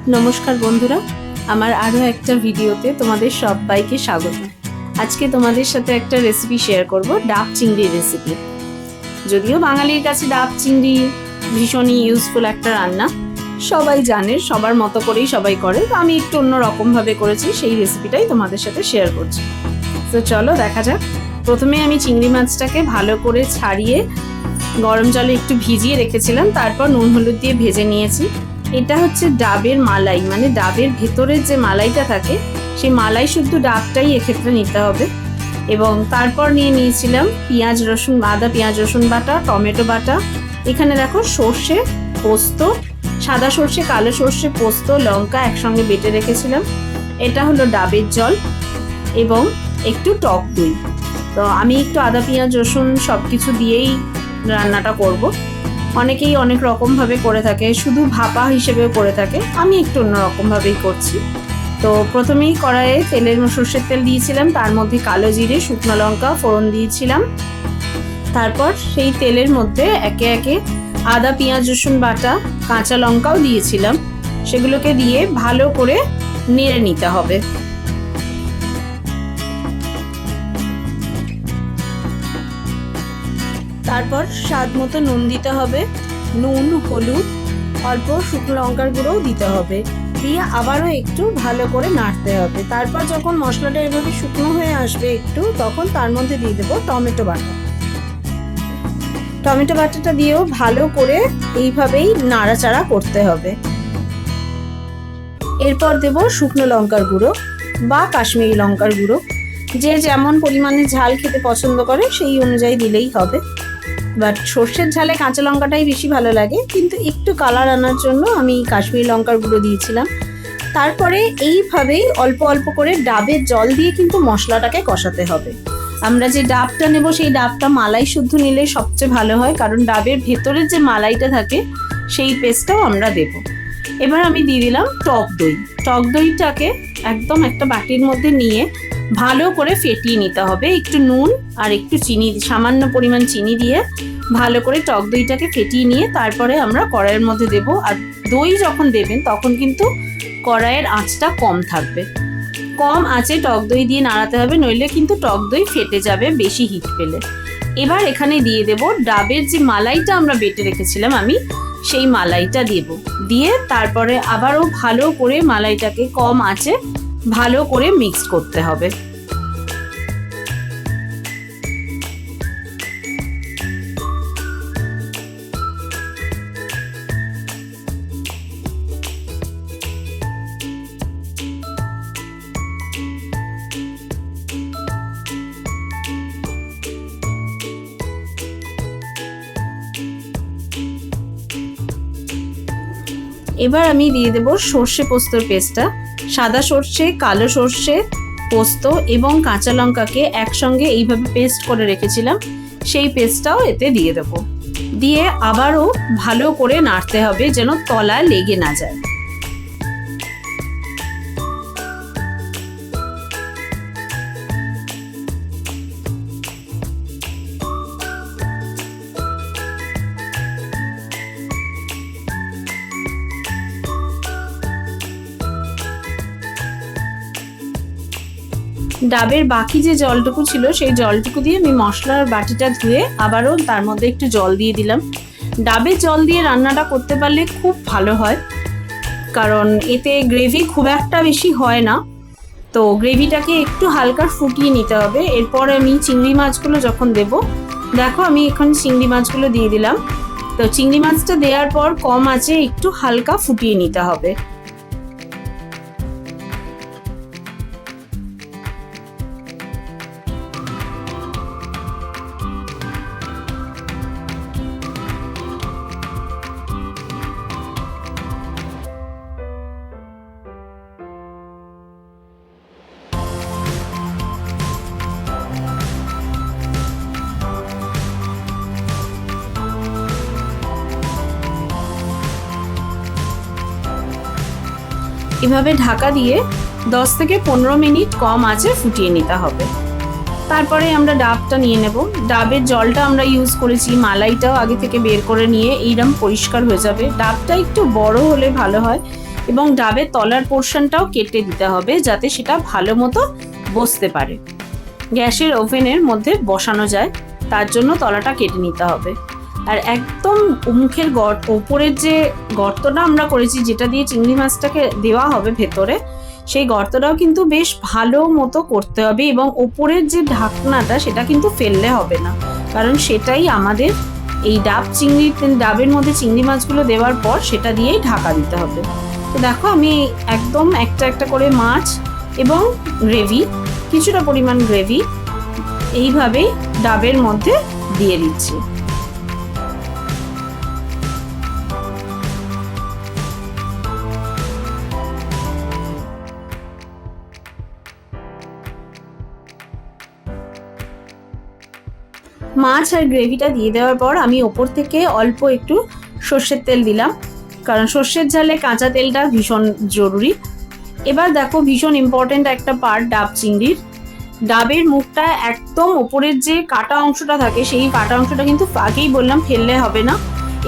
নমস্কার বন্ধুরা, আমার আরও একটা ভিডিওতে তোমাদের সবাইকে স্বাগত। আজকে তোমাদের সাথে একটা রেসিপি শেয়ার করব, ডাব চিংড়ির রেসিপি। যদিও বাঙালির কাছে ডাব চিংড়ি ভীষণই ইউজফুল একটা রান্না, সবাই জানে, সবার মতো করেই সবাই করে। তো আমি একটু অন্যরকমভাবে করেছি, সেই রেসিপিটাই তোমাদের সাথে শেয়ার করছি। তো চলো দেখা যাক। প্রথমে আমি চিংড়ি মাছটাকে ভালো করে ছাড়িয়ে গরম জলে একটু ভিজিয়ে রেখেছিলাম, তারপর নুন হলুদ দিয়ে ভেজে নিয়েছি। এটা হচ্ছে ডাবের মালাই, মানে ডাবের ভেতরের যে মালাইটা থাকে সেই মালাই শুদ্ধ ডাবটাই এক্ষেত্রে নিতে হবে। এবং তারপর নিয়েছিলাম পেঁয়াজ রসুন, আদা পেঁয়াজ রসুন বাটা, টমেটো বাটা। এখানে দেখো সর্ষে, পোস্ত, সাদা সর্ষে, কালো সর্ষে, পোস্ত, লঙ্কা একসঙ্গে বেটে রেখেছিলাম। এটা হলো ডাবের জল এবং একটু টক দই। তো আমি একটু আদা পেঁয়াজ রসুন সব কিছু দিয়েই রান্নাটা করব। অনেকেই অনেক রকমভাবে করে থাকে, শুধু ভাপা হিসেবেও করে থাকে, আমি একটু অন্যরকমভাবেই করছি। তো প্রথমেই কড়াইয়ে সর্ষের তেল দিয়েছিলাম, তার মধ্যে কালো জিরে, শুকনো লঙ্কা ফোড়ন দিয়েছিলাম। তারপর সেই তেলের মধ্যে একে একে আদা পেঁয়াজ রসুন বাটা, কাঁচা লঙ্কাও দিয়েছিলাম। সেগুলোকে দিয়ে ভালো করে নেড়ে নিতে হবে। তারপর স্বাদ মতো নুন দিতে হবে, নুন, হলুদ, অল্প শুকনো লঙ্কার গুঁড়োও দিতে হবে, দিয়ে আবারও একটু ভালো করে নাড়তে হবে। তারপর যখন মশলাটা এভাবে শুকনো হয়ে আসবে একটু, তখন তার মধ্যে দিয়ে দেবো টমেটো বাটা। টমেটো বাটাটা দিয়েও ভালো করে এইভাবেই নাড়াচাড়া করতে হবে। এরপর দেব শুকনো লঙ্কার গুঁড়ো বা কাশ্মীরি লঙ্কার গুঁড়ো, যে যেমন পরিমাণে ঝাল খেতে পছন্দ করে সেই অনুযায়ী দিলেই হবে। বাট সর্ষের ঝালে কাঁচা লঙ্কাটাই বেশি ভালো লাগে, কিন্তু একটু কালার আনার জন্য আমি কাশ্মীরি লঙ্কার গুঁড়ো দিয়েছিলাম। তারপরে এইভাবেই অল্প অল্প করে ডাবের জল দিয়ে কিন্তু মশলাটাকে কষাতে হবে। আমরা যে ডাবটা নেব সেই ডাবটা মালাই শুদ্ধ নিলে সবচেয়ে ভালো হয়, কারণ ডাবের ভেতরের যে মালাইটা থাকে সেই পেস্টটাও আমরা দেব। এবার আমি দিয়ে দিলাম টক দই। টক দইটাকে একদম একটা বাটির মধ্যে নিয়ে ভালো করে ফেটিয়ে নিতে হবে। একটু নুন আর একটু চিনি, সামান্য পরিমাণ চিনি দিয়ে ভালো করে টক দইটাকে ফেটিয়ে নিয়ে তারপরে আমরা কড়াইয়ের মধ্যে দেব। আর দই যখন দেবেন তখন কিন্তু কড়াইয়ের আঁচটা কম থাকবে, কম আঁচে টক দই দিয়ে নাড়াতে হবে, নইলে কিন্তু টক দই ফেটে যাবে বেশি হিট পেলে। এবার এখানে দিয়ে দেব ডাবের যে মালাইটা আমরা বেটে রেখেছিলাম, আমি সেই মালাইটা দেব। দিয়ে তারপরে আবারও ভালো করে মালাইটাকে কম আঁচে ভালো করে মিক্স করতে হবে। এবার আমি দিয়ে দেব সর্ষে পোস্তর পেস্টটা। সাদা সর্ষে, কালো সর্ষে, পোস্ত এবং কাঁচা লঙ্কাকে একসঙ্গে এইভাবে পেস্ট করে রেখেছিলাম, সেই পেস্টটাও এতে দিয়ে দেব। দিয়ে আবারও ভালো করে নাড়তে হবে যেন তলায় লেগে না যায়। ডাবের বাকি যে জলটুকু ছিল সেই জলটুকু দিয়ে আমি মশলার বাটিটা ধুয়ে আবারও তার মধ্যে একটু জল দিয়ে দিলাম। ডাবের জল দিয়ে রান্নাটা করতে পারলে খুব ভালো হয়, কারণ এতে গ্রেভি খুব একটা বেশি হয় না। তো গ্রেভিটাকে একটু হালকা ফুটিয়ে নিতে হবে। এরপর আমি চিংড়ি মাছগুলো যখন দেব, দেখো আমি এখন চিংড়ি মাছগুলো দিয়ে দিলাম। তো চিংড়ি মাছটা দেওয়ার পর কম আঁচে একটু হালকা ফুটিয়ে নিতে হবে। এভাবে ঢাকা দিয়ে 10 থেকে 15 মিনিট কম আঁচে ফুটিয়ে নিতে হবে। তারপরে আমরা ডাবটা নিয়ে নেব। ডাবের জলটা আমরা ইউজ করেছি, মালাইটাও আগে থেকে বের করে নিয়ে এইরকম পরিষ্কার হয়ে যাবে। ডাবটা একটু বড় হলে ভালো হয়, এবং ডাবের তলার পোর্শনটাও কেটে দিতে হবে যাতে সেটা ভালো মতো বসতে পারে, গ্যাসের ওভেনের মধ্যে বসানো যায়, তার জন্য তলাটা কেটে নিতে হবে। আর একদম মুখের ওপরের যে গর্তটা আমরা করেছি, যেটা দিয়ে চিংড়ি মাছটাকে দেওয়া হবে ভেতরে, সেই গর্তটাও কিন্তু বেশ ভালো মতো করতে হবে এবং ওপরের যে ঢাকনাটা সেটা কিন্তু ফেললে হবে না, কারণ সেটাই আমাদের এই ডাবের মধ্যে চিংড়ি মাছগুলো দেওয়ার পর সেটা দিয়েই ঢাকা দিতে হবে। তো দেখো আমি একদম একটা একটা করে মাছ এবং গ্রেভি, কিছুটা পরিমাণ গ্রেভি এইভাবেই ডাবের মধ্যে দিয়ে দিচ্ছি। মাছ আর গ্রেভিটা দিয়ে দেওয়ার পর আমি ওপর থেকে অল্প একটু সর্ষের তেল দিলাম, কারণ সর্ষের ঝালে কাঁচা তেলটা ভীষণ জরুরি। এবার দেখো ভীষণ ইম্পর্টেন্ট একটা পার্ট ডাব চিংড়ির, ডাবের মুখটা একদম ওপরের যে কাটা অংশটা থাকে সেই কাটা অংশটা কিন্তু আগেই বললাম ফেললে হবে না,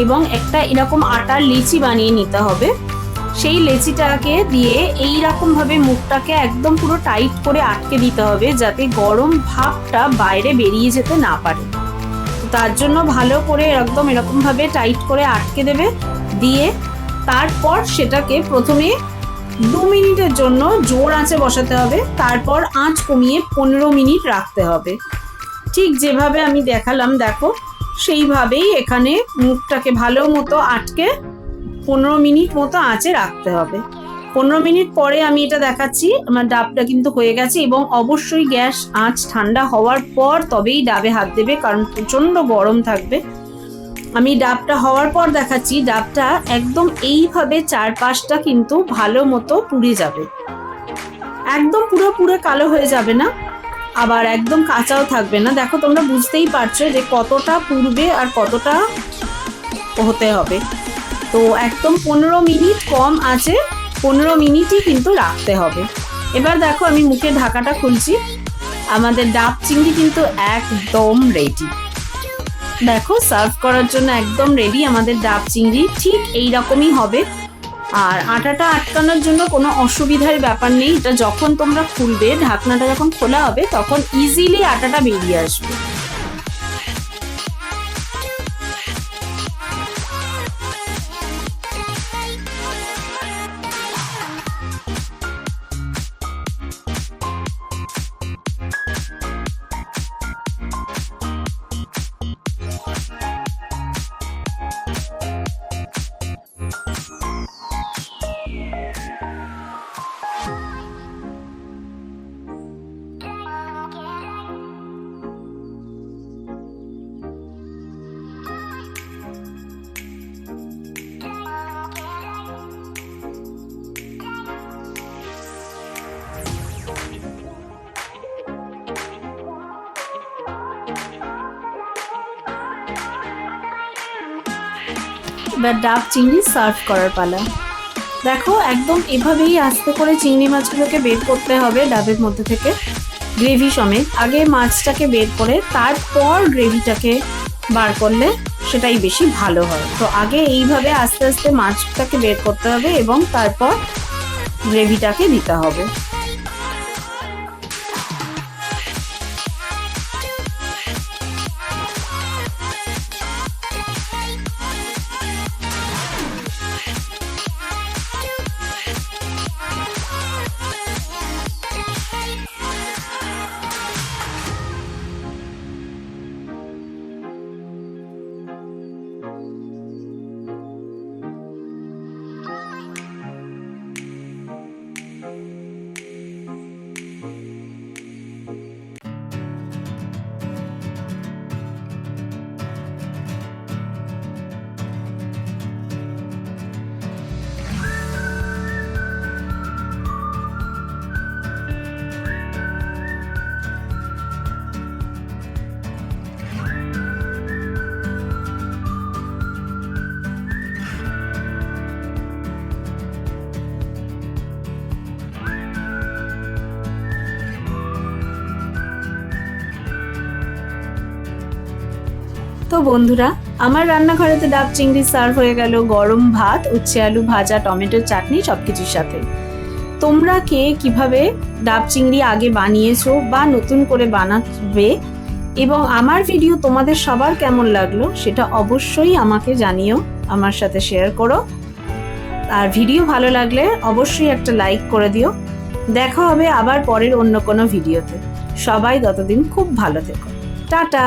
এবং একটা এরকম আটার লিচি বানিয়ে নিতে হবে। সেই লেচিটাকে দিয়ে এইরকম ভাবে মুখটাকে একদম পুরো টাইট করে আটকে দিতে হবে যাতে গরম ভাবটা বাইরে বেরিয়ে যেতে না পারে। তার জন্য ভালো করে একদম এরকম ভাবে টাইট করে আটকে দেবে, দিয়ে তারপর সেটাকে প্রথমে 2 মিনিটের জন্য জোর আঁচে বসাতে হবে, তারপর আঁচ কমিয়ে 15 মিনিট রাখতে হবে। ঠিক যেভাবে আমি দেখালাম দেখো সেইভাবেই এখানে মুখটাকে ভালো মতো আটকে 15 মিনিট মতো আঁচে রাখতে হবে। 15 মিনিট পরে আমি এটা দেখাচ্ছি, আমার ডাবটা কিন্তু হয়ে গেছে, এবং অবশ্যই গ্যাস আঁচ ঠান্ডা হওয়ার পর তবেই ডাবে হাত দেবে, কারণ প্রচণ্ড গরম থাকবে। আমি ডাবটা হওয়ার পর দেখাচ্ছি, ডাবটা একদম এইভাবে চারপাশটা কিন্তু ভালো মতো পুড়ে যাবে, একদম পুরো কালো হয়ে যাবে না, আবার একদম কাঁচাও থাকবে না। দেখো তোমরা বুঝতেই পারছো যে কতটা পুড়বে আর কতটা হতে হবে। তো একদম 15 মিনিট কম আছে, 15 মিনিটই কিন্তু রাখতে হবে। এবার দেখো আমি মুখের ঢাকাটা খুলছি, আমাদের ডাব চিংড়ি কিন্তু একদম রেডি। দেখো সার্ভ করার জন্য একদম রেডি আমাদের ডাব চিংড়ি, ঠিক এই রকমই হবে। আর আটাটা আটকানোর জন্য কোনো অসুবিধার ব্যাপার নেই, এটা যখন তোমরা খুলবে, ঢাকনাটা যখন খোলা হবে তখন ইজিলি আটাটা বেরিয়ে আসবে। এবার ডাব চিংড়ি সার্ভ করার পালা। দেখো একদম এভাবেই আস্তে করে চিংড়ি মাছগুলোকে বের করতে হবে ডাবের মধ্যে থেকে, গ্রেভি সমেত। আগে মাছটাকে বের করে তারপর গ্রেভিটাকে বার করলে সেটাই বেশি ভালো হয়। তো আগে এইভাবে আস্তে আস্তে মাছটাকে বের করতে হবে এবং তারপর গ্রেভিটাকে দিতে হবে। তো বন্ধুরা আমার রান্নাঘরেতে ডাব চিংড়ি সার্ভ হয়ে গেল গরম ভাত, উচ্ছে আলু ভাজা, টমেটোর চাটনি সবকিছুর সাথে। তোমরা কে কিভাবে ডাব চিংড়ি আগে বানিয়েছো বা নতুন করে বানাবে, এবং আমার ভিডিও তোমাদের সবার কেমন লাগলো সেটা অবশ্যই আমাকে জানিও, আমার সাথে শেয়ার করো। আর ভিডিও ভালো লাগলে অবশ্যই একটা লাইক করে দিও। দেখা হবে আবার পরের অন্য কোনো ভিডিওতে। সবাই ততদিন খুব ভালো থেকো। টাটা।